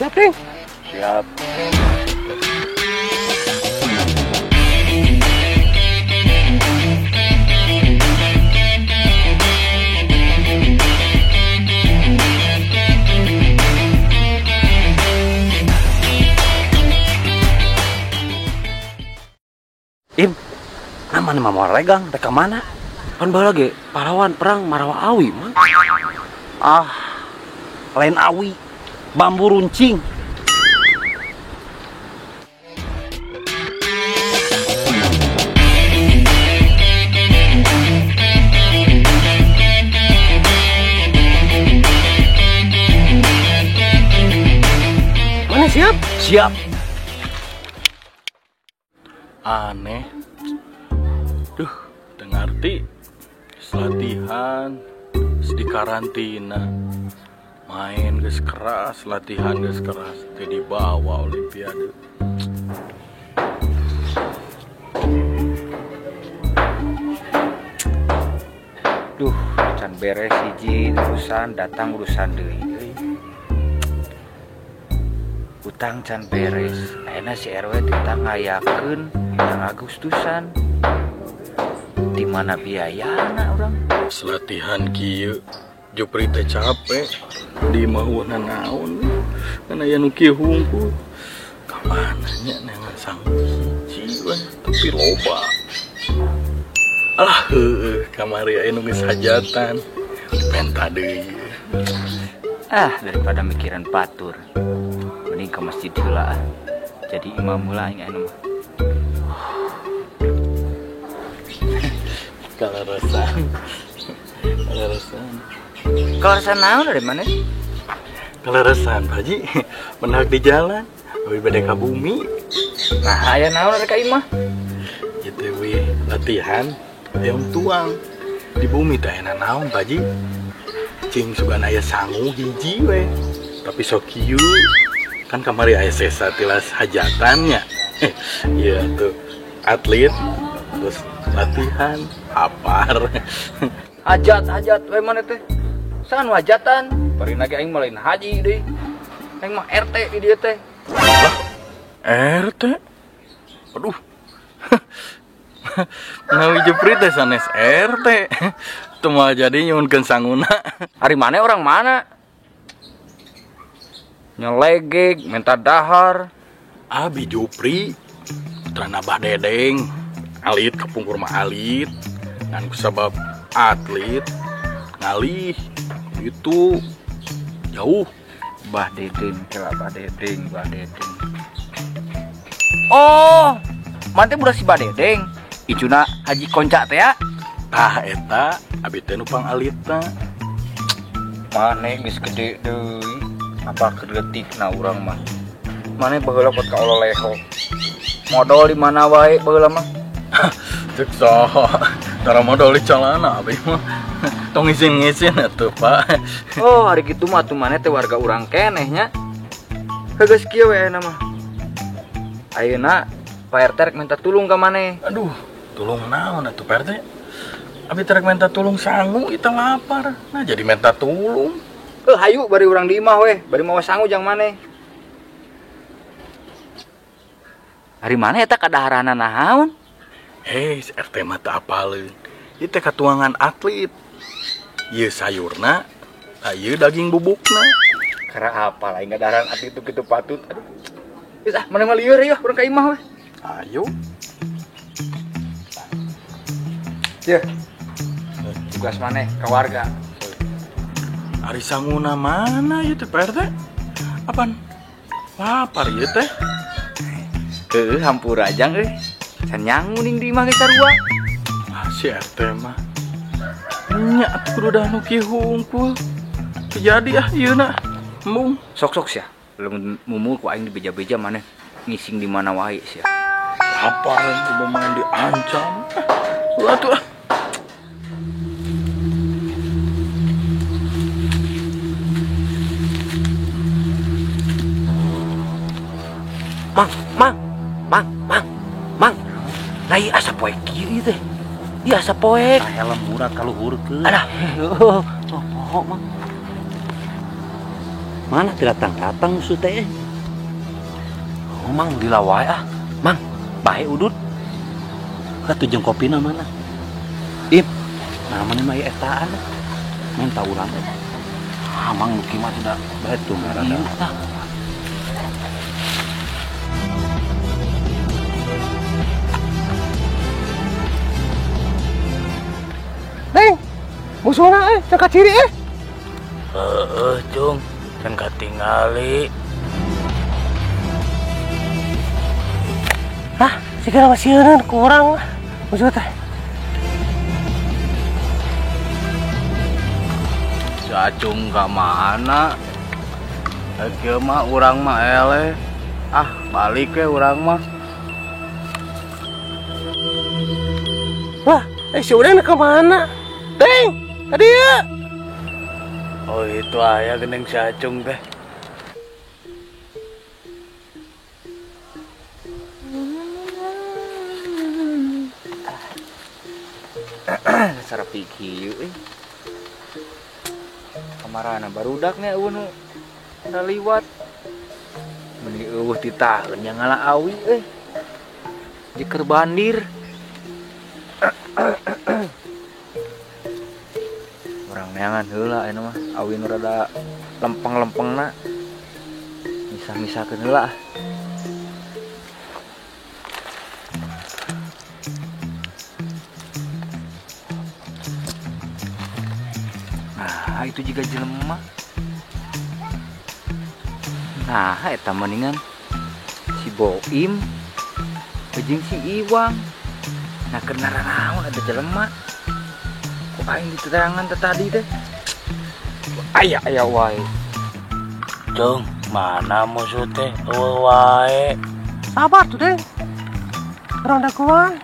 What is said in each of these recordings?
Siap, Ding. Siap. Im, nama nih Mama Regang, reka mana? Kan bae lagi pahlawan perang Marawa Awi, mah. Ah, lain Awi, bambu runcing. Mana siap? Siap. Aneh. Duh, dengarti latihan di karantina. Main geus keras, latihan geus keras, teh dibawa olimpiade. Duh, can beres hiji urusan datang urusan deui. Utang can beres. Ayeuna si RW ditang ngayakeun yang Agustusan. Di mana biayana urang? Latihan kieu Jupri teh capek di mauhna naon kana aya nu kieu hungkul ka mana nya neangan sanggup hiji we tapi loba alah heueuh kamari aya nu geus hajatan penta deui Daripada mikiran batur mending ke masjid heula jadi imam heula aing anu mah. Kaleresan naon dari mana? Kaleresan Pak Haji mendak di jalan we bade ka bumi. Nah, aya naon dari ka imah? Gitu we latihan yang tuang di bumi teh aya naon Pak Haji? Cing sugan aya sangu hiji we. Tapi sok kieu kan kamari aya sesa tilas hajatannya. Iya tuh atlet terus latihan apar. Hajat we mana teh? San hajatan, bari lagi aing mah lain haji deui. Aing mah RT di dieu teh. Lah, RT? Aduh. Nawi Jepri teh sanes RT. Teu mah jadi nyuhunkeun sanguna. Ari mana orang mana? Nyelegeg, minta dahar. Abi Jupri, putra Abah Dedeng. Alit kepungkur mah alit. Ngan kusabab atlet ngalih itu jauh. Bah Dedeng, kela Bah Dedeng. Oh, maneh budak si Bah Dedeng. Icuna Haji Konca teh ya. Tah eta abi teh nu pangalita. Maneh geus gede deui. Apa keuletikna urang mah. Maneh baheula pot ka ololeho. Modal di mana wae baheula mah. Cek saha. Tara modal di calana abi mah. Tong ngizin atuh, Pak. Oh, hari kitu mah atuh maneh teh warga urang keneh nya. Geus kieu we ayeuna mah. Ayeuna Pak RT rek minta tulung ka maneh. Aduh, tulung naon atuh Pak RT? Abi teh rek minta tulung sangu kita lapar. Nah, jadi minta tulung. Hayu bari urang di imah we, bari mawa sangu jang maneh. Hari mana eta kadaharanna naon? Si RT mah teu apaleun. Ieu teh katuangan atlet. Ieu sayurna, ieu daging bubukna. Kara apa lain kadaharan atlet itu kitu patut. Aduh. Geus maneh mah lieur ya urang ka imah we. Ayo. Yeuh. Tugas maneh ka warga. Ari sanguna mana ieu teh Pak RT? Apaan? Lapar ieu teh. Hampura ajang euy. Can nyangu ning di imah ge sarua. Si RT mah. Nya atuh kudu dah nu kieu hungkul. Jadi ieuna. Mung Sok-sok sia. Belum mumul ku aing di beja-beja maneh ngising di mana wae sia. apa coba main diancam. Atuh. Mang. Lai asa poek kiri teh. Dia asa poek. Aya lemburan kaluhurkeun. Alah. Poho, Mang. Mana tidak datang musuh teh? Oh, mang dilawai ah. Mang, bae udut. Ka tujung kopi mana? Ip, namanya mah etaan. Main tahu urang teh. Ah, mang nu kieu mah tidak bae tuh merada. Neng, musuhna cangka ciri Cung, kan katingali. Hah, segala masieun kurang musuh teh. Si Acung ka mana? Kieu mah urang mah eleh. Ah, balik we urang mah. Wah, si Udeng ke mana? Deng, tadi ya. Oh, itu aya geuning si Acung teh. Dasar pikir kamarana barudaknya eueuh nu udah liwat meni eueuh ti taeun nya ngala awi jiker bandir urang neangan heula aya mah awi nu rada lempeng-lempengna misah-misahkeun heula. Nah, itu juga jelema. Nah, eta mendingan si Boim jeung si Iwang. Nah, kena naon ada jelema. Kok aing diterangan tadi teh. Aya wae. Cung, mana musuh teh? Eueuh wae. Sabar tuh, Deng. Orang dah kuat.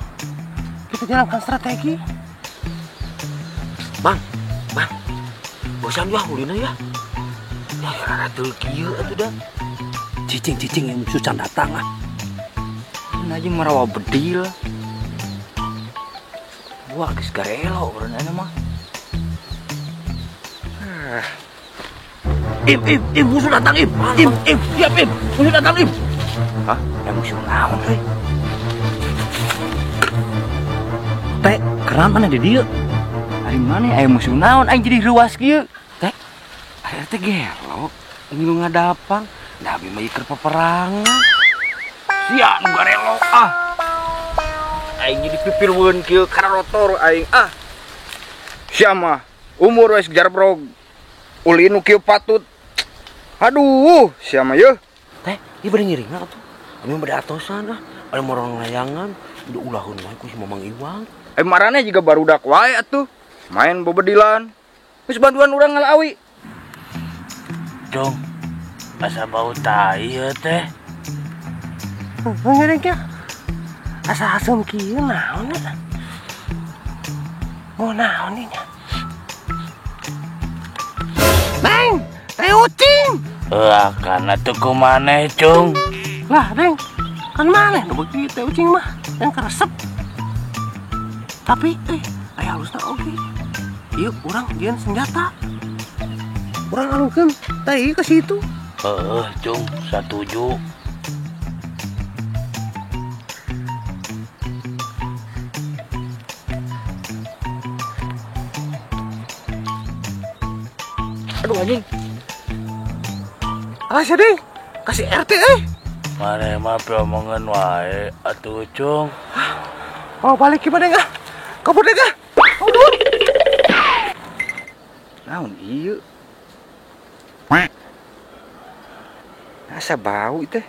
Kita jalankan strategi. Bang. Bosan ya ulina ya. Ya rada teu kieu atuh dah. Cicing yang musuh can datang ah. Ini aja marawa bedil. Wah, geus garelo berenana mah. Im, musuh datang Im. Siap Im. Musuh datang Im. Hah? Ya musuh naon teh? Teh, keran mana di dieu? Hari mana aya musuh naon aing jadi ruas kieu? Teh, aya teh gelok. Ini nu ngadapang. Da abi mah iker peperangan. Sia nu garelo ah. Aing jadi pipirweun kieu kana rotor aing ah. Sia mah umur wes jarbrog. Uli nu kieu patut. Aduh, sia mah yeuh. Teh, ieu bade ngiringna atuh. Abi mah bade atosan ah. Ada morong layangan, udah ulahun wae ku si Mamang Iwang. Marane juga barudak wae atuh. Main bobedilan. Geus bantuan urang ngalawi. Cung, asa bau tai ya teh. Ngiring ya. Asa asam kieu naon ya? Mau naon ieu nya? Deng, teh ucing. Lah, kana tuh kumaneh, Cung. Lah, Deng. Kan maneh nu beuki teh ucing mah yang keresep. Tapi aya halusna oge. Ieu urang jieun senjata. Urang alungkeun teh ke situ. Cung, satuju. Aduh anjing. Alas ya, Deng. Kasih RT Mane mah piomongan wae atuh, Cung. Oh, balik ke Deng ah. Kabur Deng ah. Aduh. Naon ieu? Asa bau teh.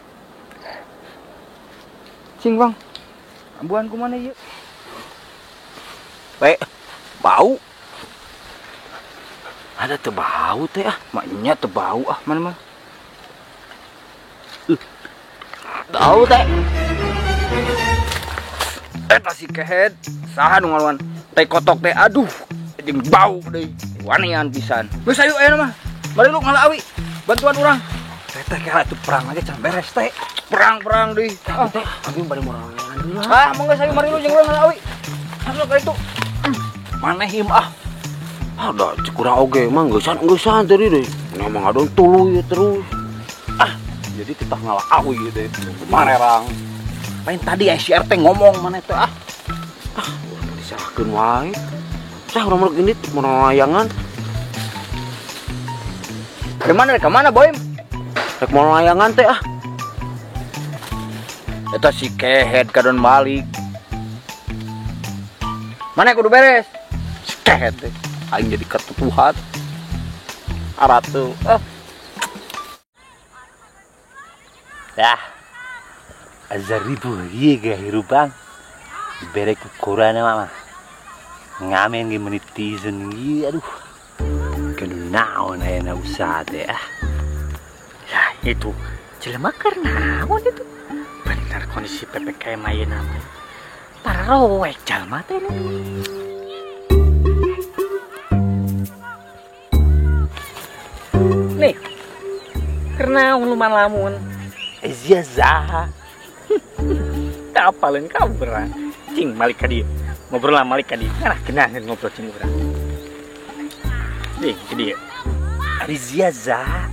Cing Bang. Ambuan ku mana ieu? Bau. Ada teu bau teh ah. Maknya teu bau ah mana mah. Bau teh. Eta si kehet. Saha nu ngalawan? Teh kotok teh aduh. Jeung bau deui. Wanean pisan. Geus ayo aya mah. Bari lu ngalawi. Bantuan urang. Teh kira itu perang aja can beres teh. Perang deui. Teh, abi bari morong heula. Ah, mangga sayu mari lu jeung urang ngalawi. Masuk ka itu. Maneh him ah. Ah, da kurang oge mah geusan tadi deh. Ngomong adon tuluy terus. Jadi kita ngalah awi gitu. Marerang. Main tadi si RT ngomong mana itu disalahkeun wae. Saya urang gini mau layangan. Kemana boy? Rek mau layangan teh Eta si kehet kadon balik. Mana kudu beres? Si kehet teh. Aing jadi ketutuhan. Aratu. Dah. Azar ribu ieu ge hirupang. Diberek ukurana mah. Ngamen ge menitizen ieu aduh. Kudu naon aya usaha teh Ya itu jelema keur naon itu? Bener kondisi PPKM ayeuna mah. Parowek jalma teh. Nih. Karena lumayan lamun. Ezia zaha. Kapalin kabar. Cing balik ka dieu. Ngobrol lah balik ka dieu. Nah, kenaan ngobrol cing urang. Nih, ke dieu. Ari zia zaha.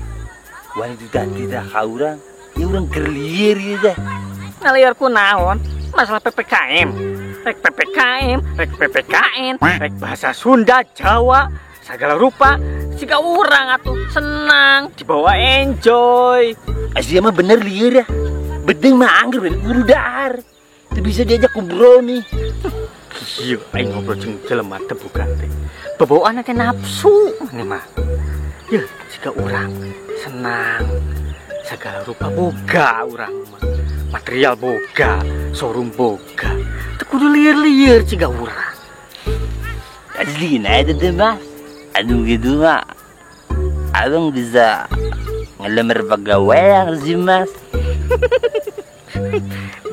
Wani tidak ka urang. Ya urang gerlier ieu teh. Ngaliarku naon? Masalah PPKM. Rek PPKM, rek PPKN, rek bahasa Sunda, Jawa, segala rupa. Siga urang atuh senang, dibawa enjoy. Asia mah bener lieur ya. Bedeng mah angger guru dahar. Teu bisa diajak ngobrol nih. Iya, aing ngobrol jeung jelema teh bukan teh. Bebawaan teh nafsu mane mah. Ya, siga urang senang. Segala rupa boga urang mah. Material boga, showroom boga. Teu kudu lieur-lieur ciga urang. Asli itu teh mas. Aduh gitu mah. Abang bisa ngelamar pegawai sih mas.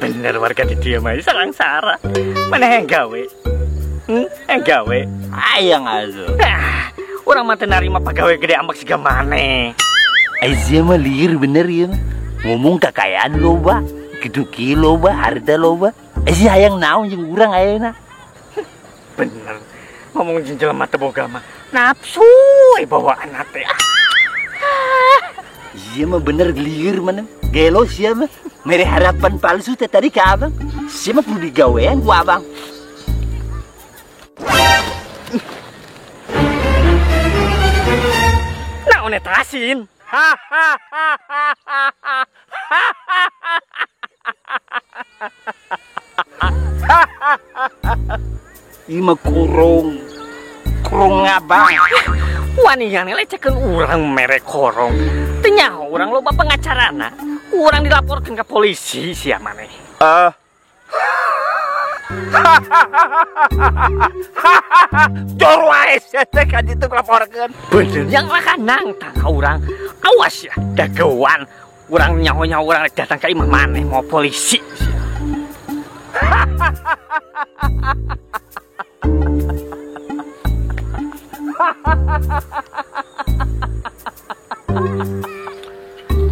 Bener warga di dia mah sarang sara. Mana yang gawe? Yang gawe? Ayang aduh. Orang mah teu narima pegawai gede ambak siga maneh. Asia mah lieur bener ya. Ngomong kekayaan loba, kitu loba, harta loba. Asia hayang naon jeung urang ayeuna. Bener. Ngomong jeung jelema teu boga mah nafsu bawaan teh. Iya mah bener lieur mana. Gelo sia mah. Mere harapan palsu teh tadi ka abang. Sia mah kudu digawean ku abang. Naon eta asin? Ieu mah kurung ngabang. Wani yang lecehkeun urang mere korong. Teu nyaho urang loba pengacarana. Urang dilaporkeun ka polisi sia maneh. Cor wae teh ka ditu laporkeun. Bener yang lakanang tang ka urang. Awas ya, dagewan. Urang nyaho-nyaho urang datang ka imah maneh mau polisi sia.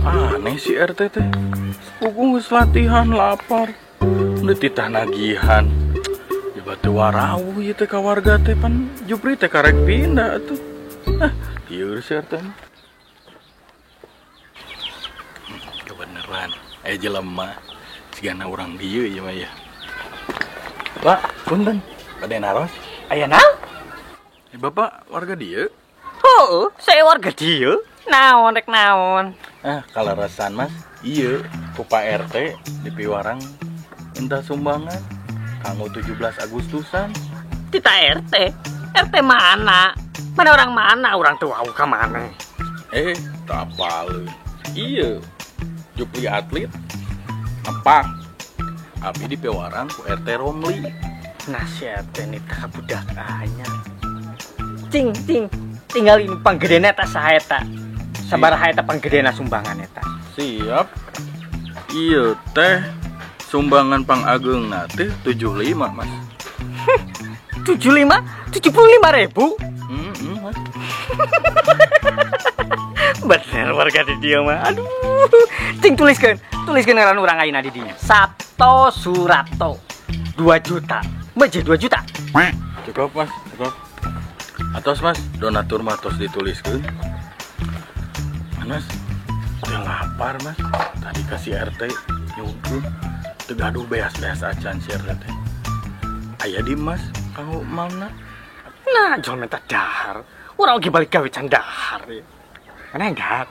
Aneh si RT teh. Pugung geus latihan lapar. Udah titah nagihan. Ya batu warawu ieu teh ka warga teh pan Jupri teh karek pindah atuh. Ieu si RT. Kebeneran. Jelema sigana urang dieu ieu mah ya. Pak, punten. Bade naros. Aya naon? Bapak warga dieu? Heuh, saya warga dieu. Naon rek naon? Kalarasan mas. Iya, ku Pak RT di Piwarang minta sumbangan kanggo 17 Agustusan. Tita RT? RT mana? Mana orang mana? Orang tua ka mana? Tak apaleun. Iya, Jupri atlet. Nampak. Abi di Piwarang ku RT Romli. Nah si RT ini tak budak anyar. Cing, tinggal ini panggedena eta saha eta. Sabaraha eta panggedena sumbangan eta. Siap. Iya teh sumbangan pang ageungna teh 75 mas. 75? 75.000? Mas. Bener warga di dia mah. Aduh. Cing tuliskeun ngaran urang ayeuna di dinya. Sabto Surato. 2 juta. Meje 2 juta. Cukup mas, cukup. Atos mas, donatur mah tos dituliskeun. Mas, udah lapar mas. Tadi kasih RT nyuguh. Tegaduh beas-beas acan si RT. Ayah di mas, kamu mana? Nah, jangan minta dahar. Orang lagi balik gawe can dahar ya. Mana enggak?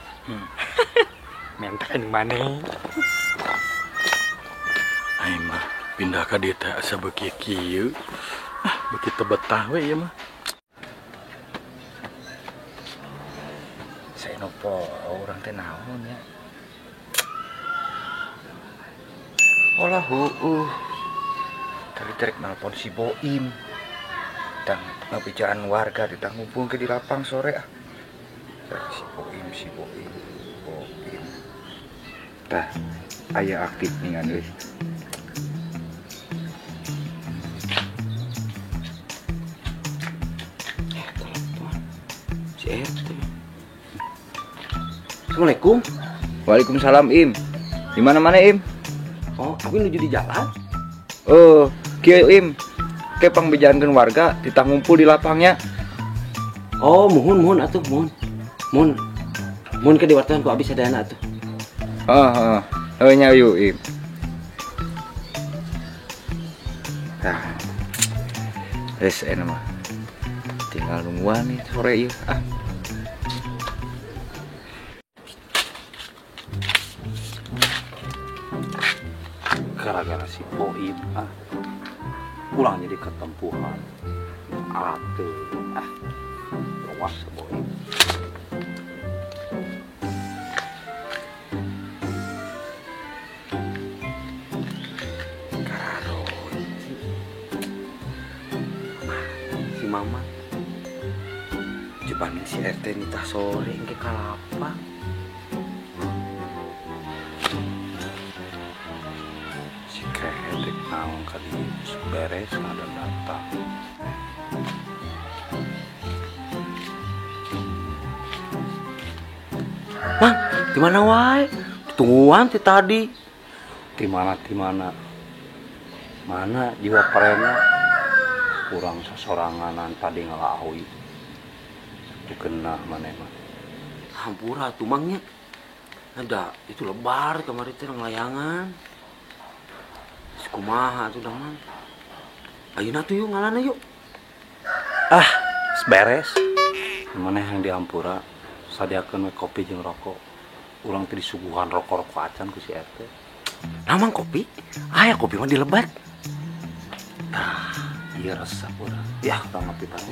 Minta ini mana? Ayo mah, pindah ke deta sabeki kieu. Begitu betah we ya mah. Saya nopo orang teh naon ya. Olah tadi trek nelpon si Boim. Dan ngabicaraan warga ditanggumpul ke di lapang sore ah. Si Boim. Tah, aya aktif ningan euy. Si RT. Assalamualaikum. Waalaikumsalam Im. Di mana Im? Oh, aku menuju di jalan. Oh, kieu Im. Ke pangbejaankeun warga ditanggumpul di lapangnya. Oh, mohon atuh mohon. Mohon ke diwartahan ku abis sadayana atuh. Oh nya yuk Im. Nah, res enak mah. Tinggal nungguan nih sore ieu ah. Gara-gara si Boim pulang jadi ketempuhan. Luas si Boim. Si Mama jebanin si RT nitah sore engke kalapa. Si Kedik naon kali beres ada datang. Mang, di mana wae? Tungguan ti tadi. Di mana? Mana jiwa perena? Kurang sesoranganan tadi ngelahui. Dikena mana mah. Hampura tuh mangnya. Ada itu lebar kemarin teh ngelayangan. Kumaha tuh mang. Ayeuna tuh yuk ngalana yuk. Beres. Mana yang di Ampura sadiakeun kopi jeung rokok. Urang teh disuguhan rokok-rokok acan ku si RT. Namang kopi? Aya kopi mah dilebat. Iya resep urang. Ya, tong ngopi tahu.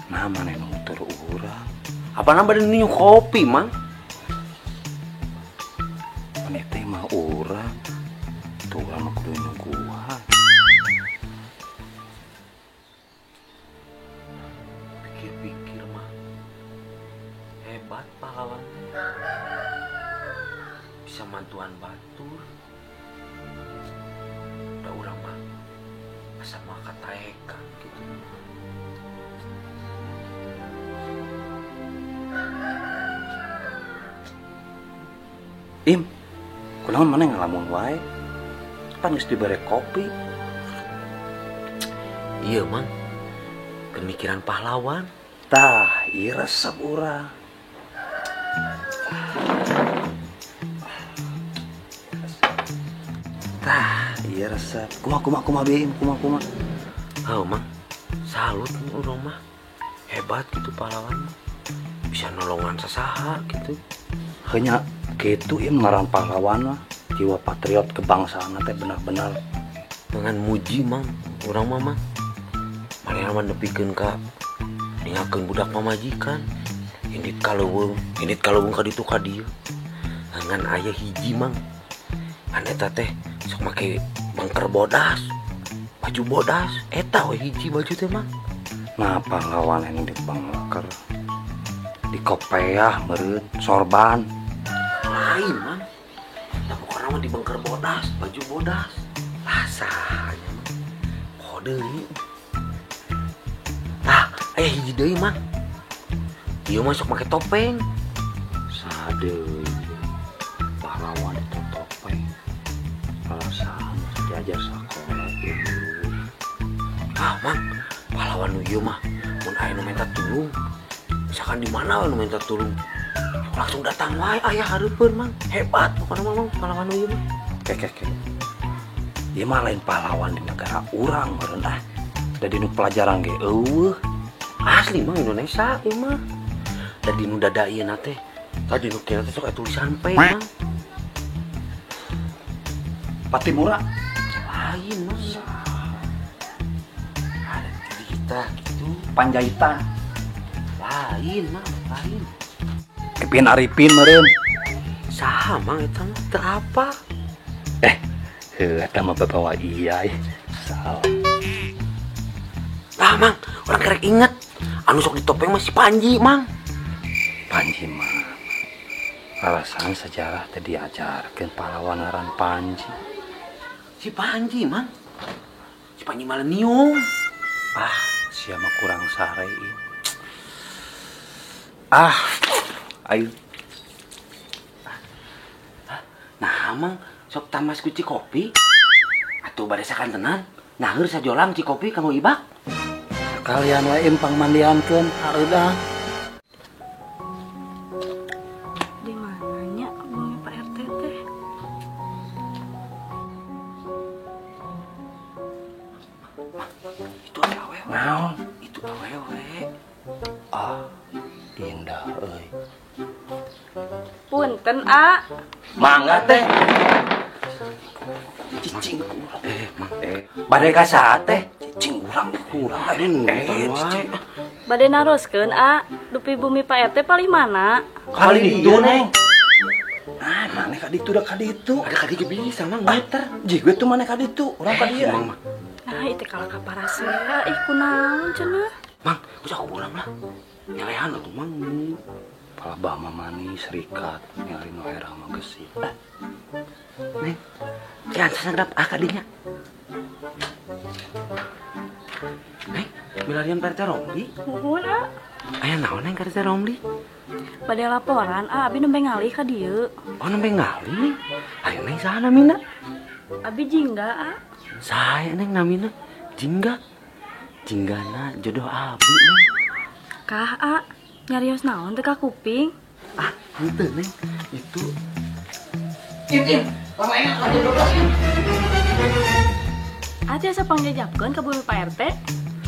Nah, mana nu tur urang. Apa nambah ninyu kopi, Mang? Ini teh mah urang. Tuh urang kudu nungguan. Pikir-pikir mah hebat pahlawan. Bisa mantuan batur. Udah urang mah asa mah kataekan gitu. Im, kunaon mana ngalamun wae? Pan geus dibere kopi. Iya, Mang. Pemikiran pahlawan. Tah, ieu resep urang. Tah, ieu resep. Kumaha Bim, kumaha. Oh, Mang. Salut urang mah. Hebat gitu pahlawan mah. Bisa nolongan sasaha gitu. Hanya gitu Im ngaran pahlawan mah. Jiwa patriot kebangsaan teh benar-benar Dengan muji, Mang. Urang mah, Mang. Manehna mah nepikeun ka ningakeun budak pamajikan. Indit kaleuweung ka ditu ka dieu. Ngan aya hiji, Mang. Kan eta teh sok make bangker bodas. Baju bodas, eta we hiji baju teh, Mang. nah pahlawan yang di bangker di kopeah meureun sorban. Lain, Mang. Eta pokona mah di bangker bodas, baju bodas. Rasanya, Mang. Kode ieu. Tah, aya hiji deui, Mang. Ieu mah sok make topeng. Sadeui pahlawan itu topeng perasaan diajar sekolah Mang, pahlawan nu ieu mah mun aya nu minta tulung. Misalkan di mana nu minta tulung, langsung datang wae aya hareupeun Mang. Hebat pokona Mang pahlawan nu ieu mah. Kek. Ieu mah lain pahlawan di negara urang meureun ah. Da dinu pelajaran ge eueuh. Asli Mang Indonesia ieu mah. Da dinu dada ieu na teh. Tadi nu kieu teh sok aya tulisan P Mang. Patimura lain Mang. Ada kita gitu. Panjaitan lain Mang, lain. Kepin Arifin meureun. Saha Mang eta mah teu apa? Eta mah bawa iya. Salah. Tah Mang, urang kerek inget. Anu sok ditopeng mah si Panji Mang. Panji mah alasan sejarah teh diajarkeun pahlawan ngaran Panji. Si Panji Mang. Si Panji Malenium. Sia mah kurang sare ieu. Ayo. Nah, Mang, sok tamas ku Cikopi. Atuh bade sakantenan. Naheur sajolang Cikopi kanggo Ibak. Sekalian wae empang mandiankeun hareudah. Di mananya bumi Pak RT teh? Itu awewe. Naon? Itu awewe. Indah euy. Punten, A. Mangga teh. Cicing Mang. Bade ka saha teh? Cicing urang ade nonton wae. Bade naroskeun, A. Dupi bumi Pak RT paling mana? Kali ditu Neng. Maneh ka ditu da ka ditu. Ada ka ditu bisa Mang muter. Jigue tuh maneh ka ditu, urang ka dieu. Nah, itu kalau kaparasea, kunaon cenah. Mang, geus aku pulang lah. Nyalehan atuh Mang. Palabah mamani serikat nyari nu herang mah geus ieu. Neng, jangan sasagdap kadinya. Neng, milarian Pak RT Romli. Nuhun, A. Aya naon Neng ka RT Romli? Bade laporan, A. Abi nembe ngalih ka dieu. Oh, nembe ngali. Ayo Neng saha namina? Abi jingga, A. Saya Neng namina Jingga. Jinggana jodoh Abi Neng. Kah, A. Nyarios naon teh ka kuping? Henteu Neng. Itu Ati asa pangjajabkeun ka bumi Pak RT?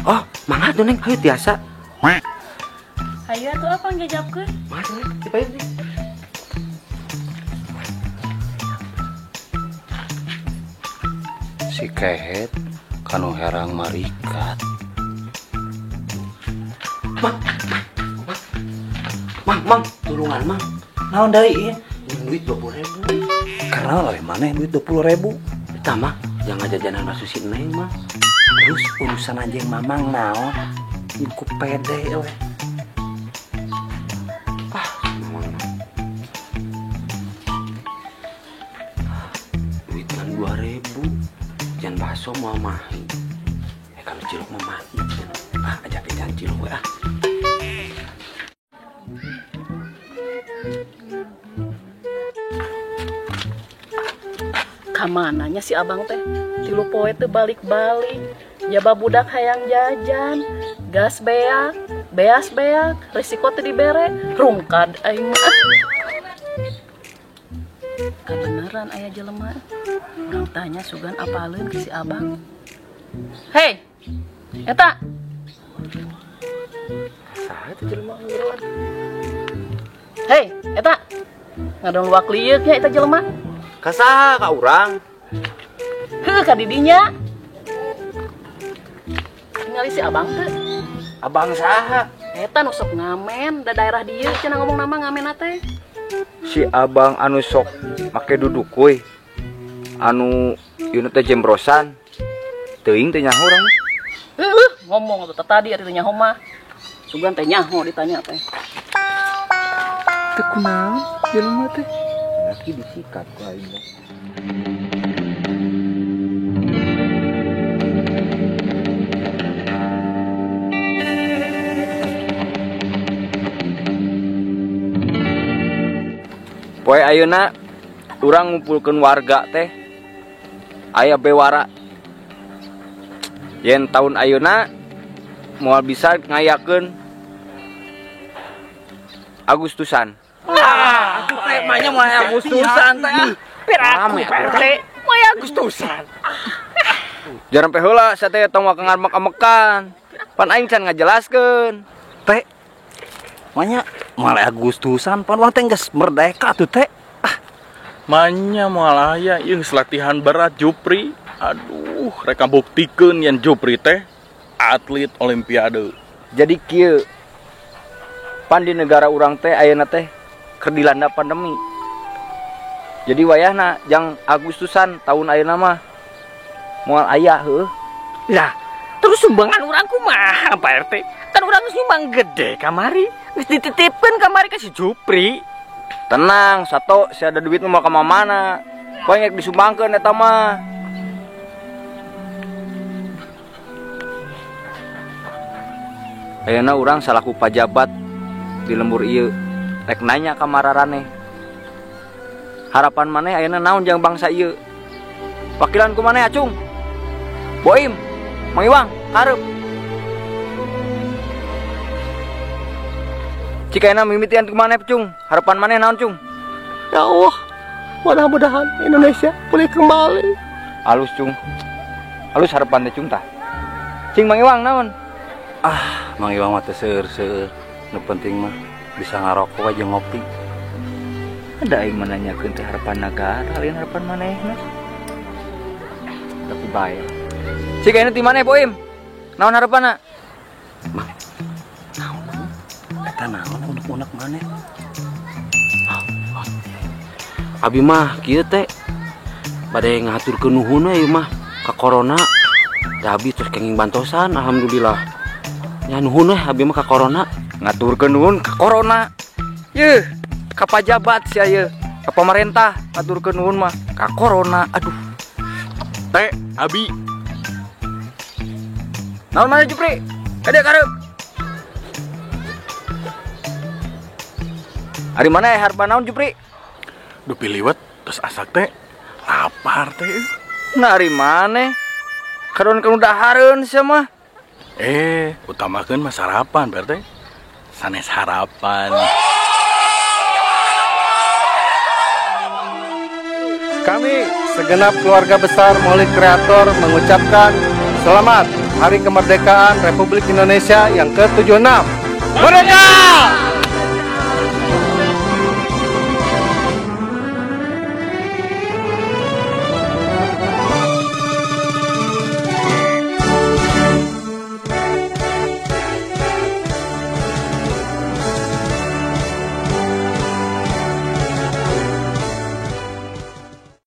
oh, mangga tuh Neng, hayu tiasa. Hayu atuh apa pangjajabkeun? Mangga Neng, dipayun Neng. Si Kehet kanu herang marikat. Mang, tulungan Mang. Naon deui ieu? Duit 20.000. Karena oleh maneh duit 20.000. Eta mah jangan jajanan basuh si Neng mah. Terus urusan anjing Mamang naon? Ku pede we. Mamang mah. Duit kan 2.000. Jangan baso mau mahi. Kalau cilok mah mahi. Ajak jangan cilok we ah. Kamananya si abang teh? Tilu poe teh balik-balik. Jaba budak hayang jajan. Gas beak, beas beak, risiko teh dibere. Rungkad aing mah. Kabeneran aya jelema. Urang tanya sugan apaleun ke si abang. Hei, eta. Saha teh jelema ngeureun? Hei, eta. Ngadon luak liuk nya eta jelema. Kasaha ka urang? Ka didinya. Ningali si abang teh. Abang saha? Eta nu sok ngamen da daerah dieu cenah ngomong nama ngamen teh. Si abang anu sok make duduk kuy. Anu ieu teh jembrosan. Teuing teh nyaho urang. Ngomong tuh tadi atuh nyaho mah. Sugan teh nyaho ditanya teh. Teu kunaon jelema teh? Laki disikat ku aing. Poe ayeuna urang ngumpulkeun warga teh aya bewara. yen tahun ayeuna moal bisa ngayakeun Agustusan. Aku teh mah nya mulai Agustusan teh. Piraku teh mulai Agustusan. Jarang pe heula sateh tong wakangan mek-mekan. Pan aing can ngajelaskeun. Teh manya mulai Agustusan pan urang teh geus merdeka tuh teh. Manya moal aya ieu latihan berat Jupri. Aduh, reka buktikeun yen Jupri teh atlet olimpiade. Jadi kieu pan di negara urang teh ayeuna teh keur dilanda pandemi. Jadi wayahna jang Agustusan tahun ayeuna mah moal aya heuh. Lah, terus sumbangan urang kumaha Pak RT? Kan urang geus nyumbang gede kamari. Geus dititipkeun kamari ka si Jupri. Tenang, sato si ada duit mah ka mamana. Banyak disumbangkeun eta mah. Ayeuna urang salaku pajabat di lembur ieu rek nanya ka mararane. Harapan maneh ayeuna naon jang bangsa ieu? Wakilan ku maneh acung? Boim, Mang Iwang, hareup. Cika ayeuna mimitian ku maneh cung, harapan maneh naon cung? Ya Allah, mudah-mudahan Indonesia pulih kembali. Halus cung. Halus harapan teh cung tah. Cing Mang Iwang naon? Mang Iwang mah teu seueur-seueur. Nu penting mah bisa ngarokok aja ngopi. Ada aing menanyakeun teh harapan negara lain harapan manehna. Tapi bae. Cik ayeuna ti maneh Boim? Naon harapanna? Eta naon unek-unek maneh? Abi mah kieu teh bade ngaturkeun nuhun we mah ka corona. Da abi terus kenging bantosan alhamdulillah. Ya nuhun we abi mah ka corona. Ngaturkeun nuhun ka corona. Yeuh, ka pajabat sia ieu, ka pamarentah ngaturkeun nuhun mah ka corona. Aduh. Teh, Abi. Naon maneh Jupri? Kade kareup. Ari mana harapan naon Jupri? Duh piliwet terus asak teh lapar teh. Nah ari maneh? Kadon kan udah hareun sia mah. Utamakeun mah sarapan berarti. Sanes harapan. Kami segenap keluarga besar Maulid Kreator mengucapkan selamat Hari Kemerdekaan Republik Indonesia yang ke-76. Merdeka!